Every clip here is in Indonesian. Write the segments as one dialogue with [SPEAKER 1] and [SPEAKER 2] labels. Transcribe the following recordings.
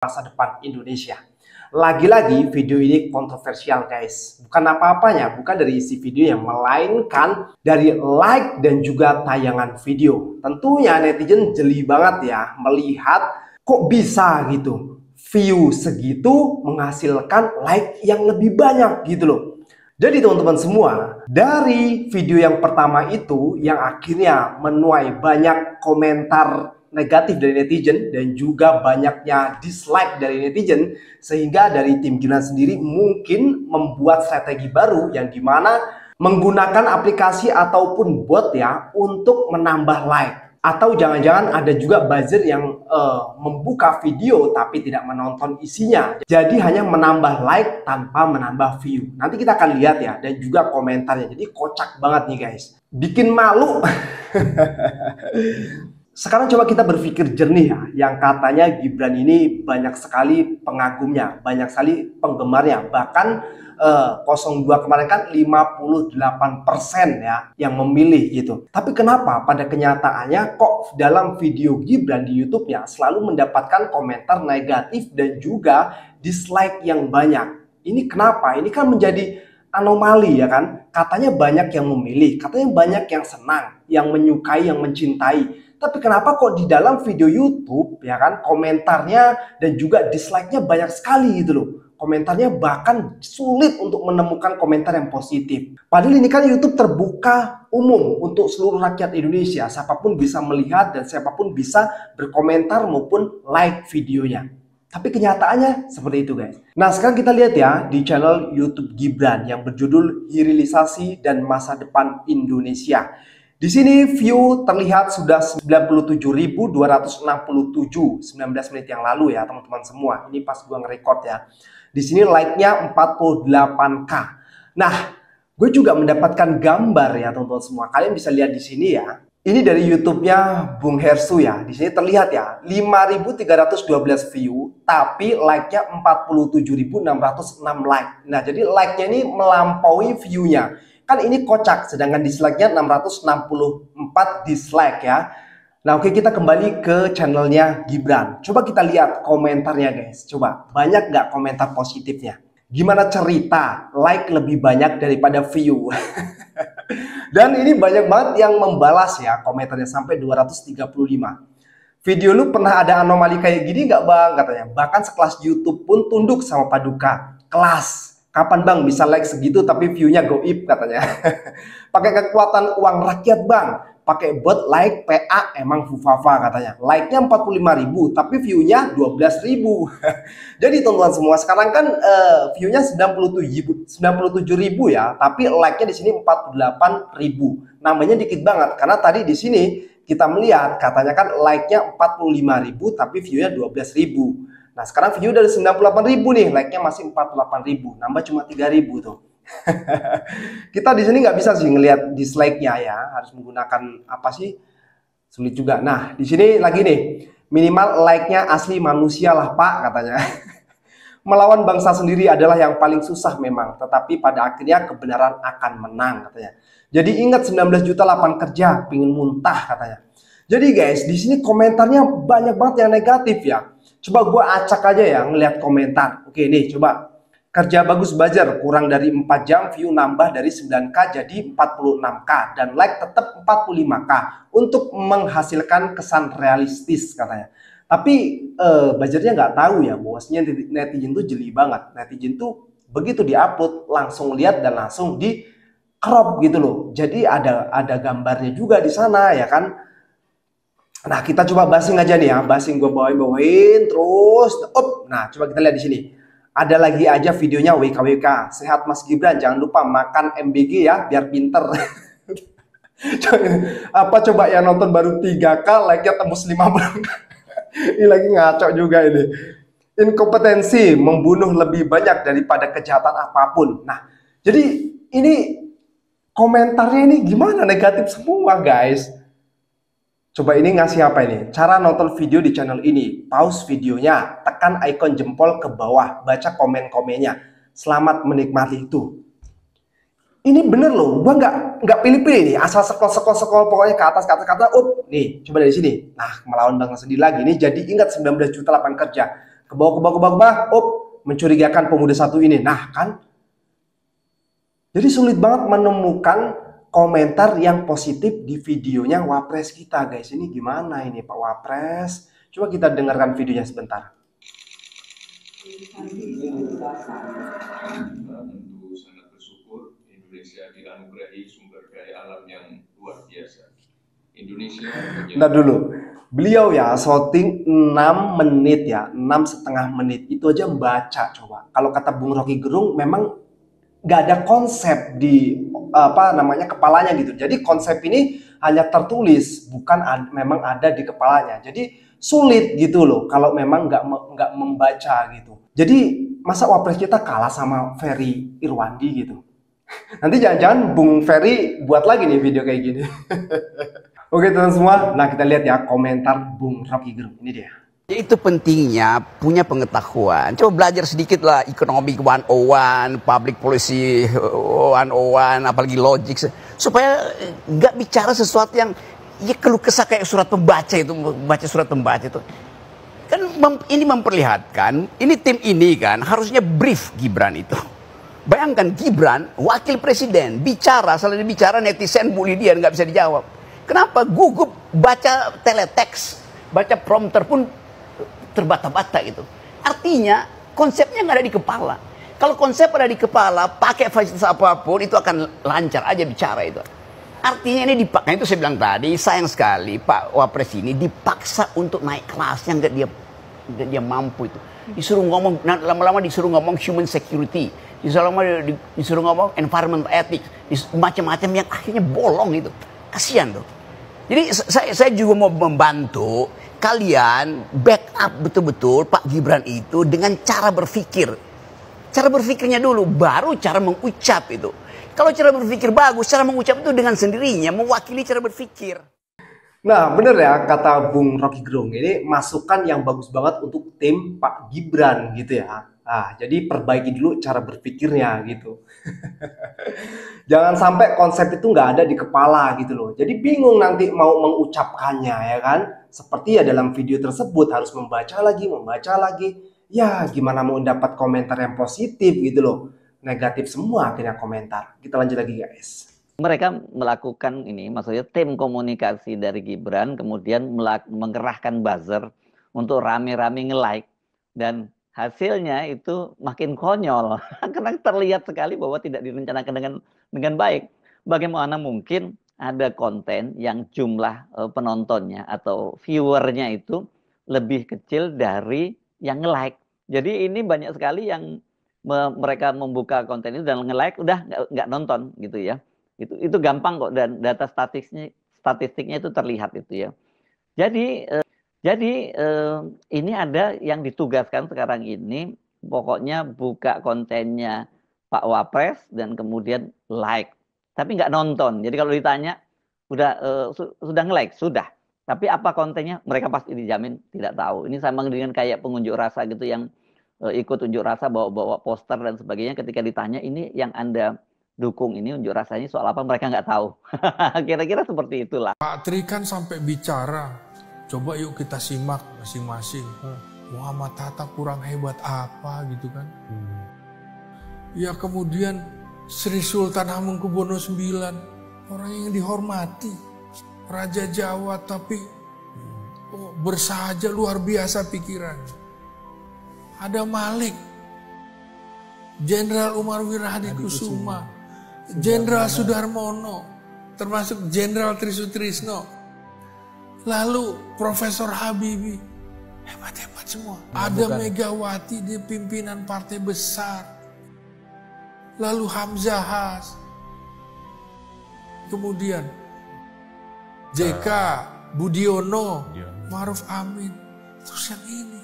[SPEAKER 1] masa depan Indonesia. Lagi-lagi video ini kontroversial guys. Bukan apa-apanya, bukan dari isi video yang melainkan dari like dan juga tayangan video. Tentunya netizen jeli banget ya melihat kok bisa gitu. View segitu menghasilkan like yang lebih banyak gitu loh. Jadi teman-teman semua, dari video yang pertama itu yang akhirnya menuai banyak komentar negatif dari netizen dan juga banyaknya dislike dari netizen, sehingga dari tim Gibran sendiri mungkin membuat strategi baru yang dimana menggunakan aplikasi ataupun bot ya untuk menambah like. Atau jangan-jangan ada juga buzzer yang membuka video tapi tidak menonton isinya. Jadi hanya menambah like tanpa menambah view. Nanti kita akan lihat ya, dan juga komentarnya. Jadi kocak banget nih guys. Bikin malu. Sekarang coba kita berpikir jernih ya. Yang katanya Gibran ini banyak sekali pengagumnya, banyak sekali penggemarnya. Bahkan 02 kemarin kan 58% ya yang memilih gitu. Tapi kenapa pada kenyataannya kok dalam video Gibran di YouTube-nya selalu mendapatkan komentar negatif dan juga dislike yang banyak? Ini kenapa? Ini kan menjadi anomali ya kan? Katanya banyak yang memilih, katanya banyak yang senang, yang menyukai, yang mencintai. Tapi kenapa kok di dalam video YouTube ya kan komentarnya dan juga dislike-nya banyak sekali gitu loh. Komentarnya bahkan sulit untuk menemukan komentar yang positif. Padahal ini kan YouTube terbuka umum untuk seluruh rakyat Indonesia. Siapapun bisa melihat dan siapapun bisa berkomentar maupun like videonya. Tapi kenyataannya seperti itu guys. Nah sekarang kita lihat ya di channel YouTube Gibran yang berjudul Hilirisasi dan Masa Depan Indonesia. Di sini view terlihat sudah 97.267 19 menit yang lalu ya teman-teman semua. Ini pas gua nge-record ya. Di sini like-nya 48k. Nah, gue juga mendapatkan gambar ya teman-teman semua. Kalian bisa lihat di sini ya. Ini dari YouTube-nya Bung Hersu ya. Di sini terlihat ya 5.312 view, tapi like-nya 47.606 like. Nah, jadi like-nya ini melampaui view-nya. Kan ini kocak, sedangkan dislike-nya 664 dislike ya. Nah oke, kita kembali ke channelnya Gibran. Coba kita lihat komentarnya guys. Coba, banyak nggak komentar positifnya? Gimana cerita like lebih banyak daripada view? Dan ini banyak banget yang membalas ya komentarnya sampai 235. Video lu pernah ada anomali kayak gini nggak bang? Katanya. Bahkan sekelas YouTube pun tunduk sama Paduka. Kelas. Kapan bang bisa like segitu tapi view-nya goib katanya. Pakai kekuatan uang rakyat bang. Pakai bot like PA emang fufafa katanya. Like-nya 45.000 tapi view-nya 12.000. Jadi teman-teman semua sekarang kan view-nya 97.000 ya, tapi like-nya di sini 48.000. Namanya dikit banget karena tadi di sini kita melihat katanya kan like-nya 45.000 tapi view-nya 12.000. Nah, sekarang view dari 98.000 nih, like-nya masih 48.000, nambah cuma 3.000 tuh. Kita di sini nggak bisa sih ngelihat dislike-nya ya, harus menggunakan apa sih? Sulit juga. Nah, di sini lagi nih, minimal like-nya asli manusia lah Pak katanya. Melawan bangsa sendiri adalah yang paling susah memang, tetapi pada akhirnya kebenaran akan menang katanya. Jadi ingat 19 juta lapangan kerja, pingin muntah katanya. Jadi guys, di sini komentarnya banyak banget yang negatif ya. Coba gue acak aja ya ngelihat komentar. Oke nih coba. Kerja bagus Buzzer, kurang dari 4 jam view nambah dari 9k jadi 46k dan like tetap 45k untuk menghasilkan kesan realistis katanya. Tapi Buzzernya nggak tahu ya bahwasanya netizen tuh jeli banget. Netizen tuh begitu diupload langsung lihat dan langsung di crop gitu loh. Jadi ada gambarnya juga di sana ya kan. Nah kita coba basing aja nih ya, basing gue bawain terus. Nah coba kita lihat di sini. Ada lagi aja videonya WKWK. Sehat Mas Gibran, jangan lupa makan MBG ya biar pinter. Apa coba yang nonton baru 3k, like-nya tembus 50k. Ini lagi ngaco juga ini. Inkompetensi membunuh lebih banyak daripada kejahatan apapun. Nah, jadi ini komentarnya ini gimana, negatif semua guys. Coba ini ngasih apa ini? Cara nonton video di channel ini. Pause videonya, tekan ikon jempol ke bawah, baca komen-komennya. Selamat menikmati itu. Ini bener loh, gua nggak pilih-pilih nih, asal scroll pokoknya ke atas. Nih, coba dari sini. Nah, melawan bangsa sendiri lagi. Ini jadi ingat 19 juta lapangan kerja. ke bawah, mencurigakan pemuda satu ini. Nah kan, jadi sulit banget menemukan komentar yang positif di videonya Wapres kita, guys. Ini gimana ini Pak Wapres? Coba kita dengarkan videonya sebentar.
[SPEAKER 2] Tentu sangat bersyukur Indonesia dianugerahi sumber daya alam yang luar biasa. Indonesia.
[SPEAKER 1] Nah dulu, beliau ya shooting 6 menit ya, 6,5 menit itu aja membaca. Coba kalau kata Bung Rocky Gerung memang nggak ada konsep di kepalanya gitu. Jadi konsep ini hanya tertulis, bukan memang ada di kepalanya. Jadi sulit gitu loh kalau memang nggak membaca gitu. Jadi masa Wapres kita kalah sama Ferry Irwandi gitu. Nanti jangan-jangan Bung Ferry buat lagi nih video kayak gini. Oke teman semua, nah kita lihat ya komentar Bung Rocky Gerung. Ini dia.
[SPEAKER 3] Itu pentingnya punya pengetahuan. Coba belajar sedikit lah ekonomi 101, public policy 101, apalagi logik. Supaya nggak bicara sesuatu yang ya keluh kesah kayak surat pembaca itu, baca surat pembaca itu. Kan ini memperlihatkan, ini tim ini kan harusnya brief Gibran itu. Bayangkan Gibran, wakil presiden, bicara, salah bicara netizen bully dia, nggak bisa dijawab. Kenapa? Gugup baca teleteks, baca prompter pun terbata-bata gitu. Artinya konsepnya nggak ada di kepala. Kalau konsep ada di kepala, pakai fasilitas apapun itu akan lancar aja bicara itu. Artinya ini dipaksa. Itu saya bilang tadi, sayang sekali Pak Wapres ini dipaksa untuk naik kelas yang nggak dia mampu itu. Disuruh ngomong, lama-lama disuruh ngomong human security, disuruh ngomong environment ethics, macam-macam yang akhirnya bolong itu. Kasihan tuh. Jadi saya juga mau membantu kalian backup betul-betul Pak Gibran itu dengan cara berpikir. Cara berpikirnya dulu, baru cara mengucap itu. Kalau cara berpikir bagus, cara mengucap itu dengan sendirinya mewakili cara berpikir.
[SPEAKER 1] Nah bener ya kata Bung Rocky Gerung, ini masukan yang bagus banget untuk tim Pak Gibran gitu ya. Nah, jadi perbaiki dulu cara berpikirnya gitu. Jangan sampai konsep itu nggak ada di kepala gitu loh. Jadi bingung nanti mau mengucapkannya ya kan. Seperti ya dalam video tersebut harus membaca lagi. Ya gimana mau dapat komentar yang positif gitu loh. Negatif semua akhirnya komentar. Kita lanjut lagi guys.
[SPEAKER 4] Mereka melakukan ini, maksudnya tim komunikasi dari Gibran kemudian mengerahkan buzzer untuk rame-rame nge-like. Dan hasilnya itu makin konyol karena terlihat sekali bahwa tidak direncanakan dengan baik. Bagaimana mungkin ada konten yang jumlah penontonnya atau viewernya itu lebih kecil dari yang nge-like. Jadi ini banyak sekali yang mereka membuka konten itu dan nge-like udah nggak nonton gitu ya. Itu gampang kok dan data statistiknya itu terlihat itu ya. Jadi ini ada yang ditugaskan sekarang ini, pokoknya buka kontennya Pak Wapres dan kemudian like, tapi nggak nonton. Jadi kalau ditanya, sudah nge-like? Sudah. Tapi apa kontennya? Mereka pasti dijamin tidak tahu. Ini sama dengan kayak pengunjuk rasa gitu yang ikut unjuk rasa bawa-bawa poster dan sebagainya. Ketika ditanya ini yang Anda dukung ini unjuk rasanya soal apa, mereka nggak tahu. Kira-kira seperti itulah.
[SPEAKER 5] Pak Tri kan sampai bicara. Coba yuk kita simak masing-masing. Muhammad Hatta kurang hebat apa gitu kan. Ya kemudian Sri Sultan Hamengkubuwono IX. Orang yang dihormati. Raja Jawa tapi bersahaja luar biasa pikiran. Ada Malik. Jenderal Umar Wirahadi Kusuma. Jenderal Sudarmono. Termasuk Jenderal Trisutrisno. Lalu Profesor Habibie, hebat-hebat semua. Ada Megawati di pimpinan partai besar. Lalu Hamzah Has. Kemudian JK, Budiono, Maruf Amin. Terus yang ini,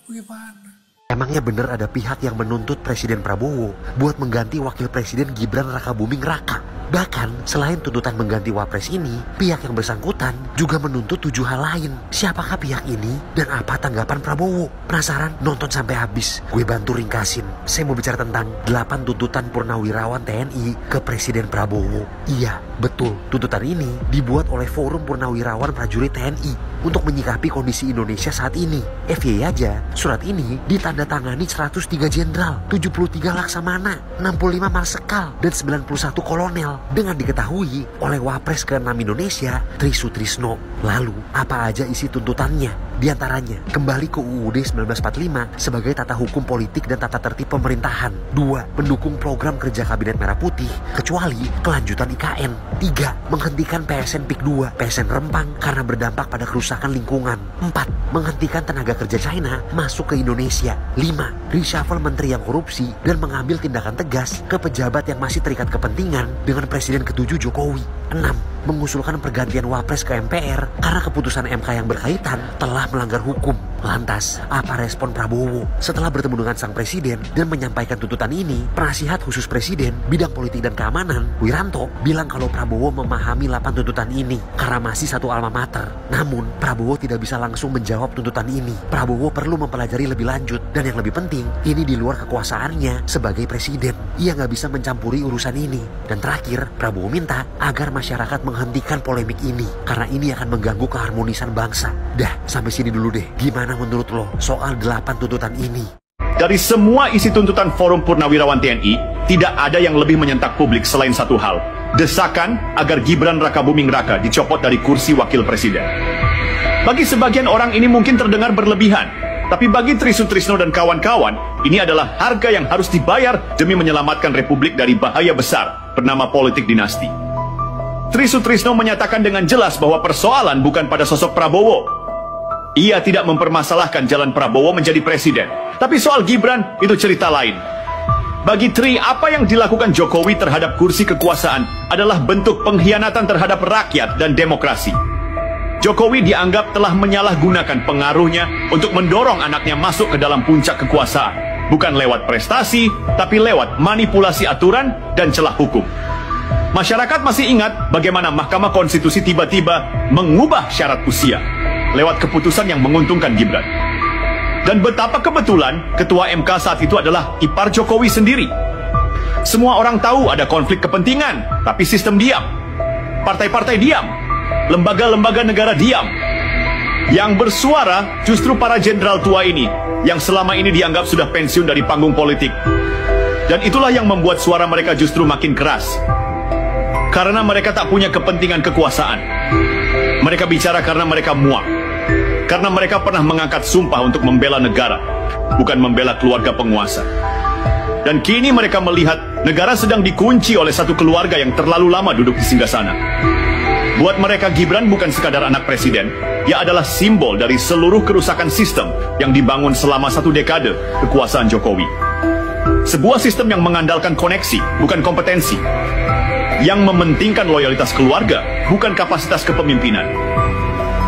[SPEAKER 5] bagaimana?
[SPEAKER 6] Emangnya benar ada pihak yang menuntut Presiden Prabowo buat mengganti Wakil Presiden Gibran Rakabuming Raka? Bahkan, selain tuntutan mengganti Wapres ini, pihak yang bersangkutan juga menuntut 7 hal lain. Siapakah pihak ini dan apa tanggapan Prabowo? Penasaran? Nonton sampai habis. Gue bantu ringkasin. Saya mau bicara tentang 8 tuntutan purnawirawan TNI ke Presiden Prabowo. Iya, betul. Tuntutan ini dibuat oleh Forum Purnawirawan Prajurit TNI untuk menyikapi kondisi Indonesia saat ini. FYI aja, surat ini ditandatangani 103 jenderal, 73 laksamana, 65 marsekal, dan 91 kolonel dengan diketahui oleh Wapres ke-6 Indonesia, Tri Sutrisno. Lalu, apa aja isi tuntutannya? Di antaranya, kembali ke UUD 1945 sebagai tata hukum politik dan tata tertib pemerintahan. 2. Mendukung program kerja Kabinet Merah Putih, kecuali kelanjutan IKN. 3. Menghentikan PSN PIK 2, PSN Rempang karena berdampak pada kerusakan lingkungan. 4. Menghentikan tenaga kerja China masuk ke Indonesia. 5. Reshuffle menteri yang korupsi dan mengambil tindakan tegas ke pejabat yang masih terikat kepentingan dengan Presiden ke-7 Jokowi. 6. Mengusulkan pergantian Wapres ke MPR karena keputusan MK yang berkaitan telah melanggar hukum. Lantas, apa respon Prabowo setelah bertemu dengan sang presiden dan menyampaikan tuntutan ini? Penasihat khusus presiden bidang politik dan keamanan, Wiranto, bilang kalau Prabowo memahami 8 tuntutan ini karena masih satu alma mater. Namun, Prabowo tidak bisa langsung menjawab tuntutan ini. Prabowo perlu mempelajari lebih lanjut, dan yang lebih penting, ini di luar kekuasaannya sebagai presiden. Ia nggak bisa mencampuri urusan ini. Dan terakhir, Prabowo minta agar masyarakat menghentikan polemik ini karena ini akan mengganggu keharmonisan bangsa. Dah, sampai sini dulu deh. Gimana menurut lo soal 8 tuntutan ini?
[SPEAKER 7] Dari semua isi tuntutan Forum Purnawirawan TNI, tidak ada yang lebih menyentak publik selain satu hal. Desakan agar Gibran Rakabuming Raka dicopot dari kursi wakil presiden. Bagi sebagian orang ini mungkin terdengar berlebihan. Tapi bagi Tri Sutrisno dan kawan-kawan, ini adalah harga yang harus dibayar demi menyelamatkan Republik dari bahaya besar bernama politik dinasti. Tri Sutrisno menyatakan dengan jelas bahwa persoalan bukan pada sosok Prabowo. Ia tidak mempermasalahkan jalan Prabowo menjadi presiden. Tapi soal Gibran, itu cerita lain. Bagi Tri, apa yang dilakukan Jokowi terhadap kursi kekuasaan adalah bentuk pengkhianatan terhadap rakyat dan demokrasi. Jokowi dianggap telah menyalahgunakan pengaruhnya untuk mendorong anaknya masuk ke dalam puncak kekuasaan. Bukan lewat prestasi, tapi lewat manipulasi aturan dan celah hukum. Masyarakat masih ingat bagaimana Mahkamah Konstitusi tiba-tiba mengubah syarat usia lewat keputusan yang menguntungkan Gibran. Dan betapa kebetulan Ketua MK saat itu adalah ipar Jokowi sendiri. Semua orang tahu ada konflik kepentingan, tapi sistem diam. Partai-partai diam. Lembaga-lembaga negara diam. Yang bersuara justru para jenderal tua ini, yang selama ini dianggap sudah pensiun dari panggung politik. Dan itulah yang membuat suara mereka justru makin keras. Karena mereka tak punya kepentingan kekuasaan. Mereka bicara karena mereka muak. Karena mereka pernah mengangkat sumpah untuk membela negara, bukan membela keluarga penguasa. Dan kini mereka melihat negara sedang dikunci oleh satu keluarga yang terlalu lama duduk di singgasana. Buat mereka Gibran bukan sekadar anak presiden, ia adalah simbol dari seluruh kerusakan sistem yang dibangun selama 1 dekade kekuasaan Jokowi. Sebuah sistem yang mengandalkan koneksi, bukan kompetensi. Yang mementingkan loyalitas keluarga, bukan kapasitas kepemimpinan.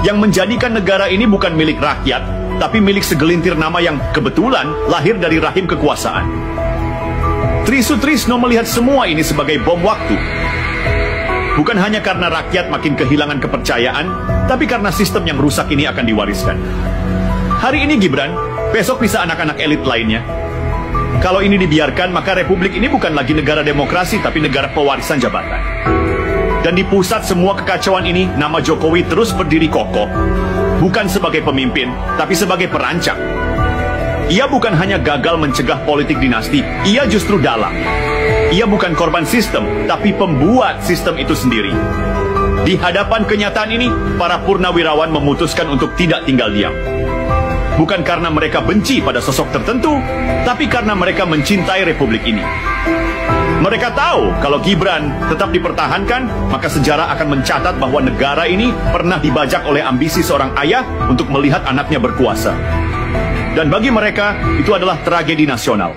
[SPEAKER 7] Yang menjadikan negara ini bukan milik rakyat, tapi milik segelintir nama yang kebetulan lahir dari rahim kekuasaan. Tri Sutrisno melihat semua ini sebagai bom waktu. Bukan hanya karena rakyat makin kehilangan kepercayaan, tapi karena sistem yang rusak ini akan diwariskan. Hari ini Gibran, besok bisa anak-anak elit lainnya. Kalau ini dibiarkan, maka Republik ini bukan lagi negara demokrasi, tapi negara pewarisan jabatan. Dan di pusat semua kekacauan ini, nama Jokowi terus berdiri kokoh. Bukan sebagai pemimpin, tapi sebagai perancang. Ia bukan hanya gagal mencegah politik dinasti, ia justru dalang. Ia bukan korban sistem, tapi pembuat sistem itu sendiri. Di hadapan kenyataan ini, para purnawirawan memutuskan untuk tidak tinggal diam. Bukan karena mereka benci pada sosok tertentu, tapi karena mereka mencintai Republik ini. Mereka tahu kalau Gibran tetap dipertahankan, maka sejarah akan mencatat bahwa negara ini pernah dibajak oleh ambisi seorang ayah untuk melihat anaknya berkuasa. Dan bagi mereka, itu adalah tragedi nasional.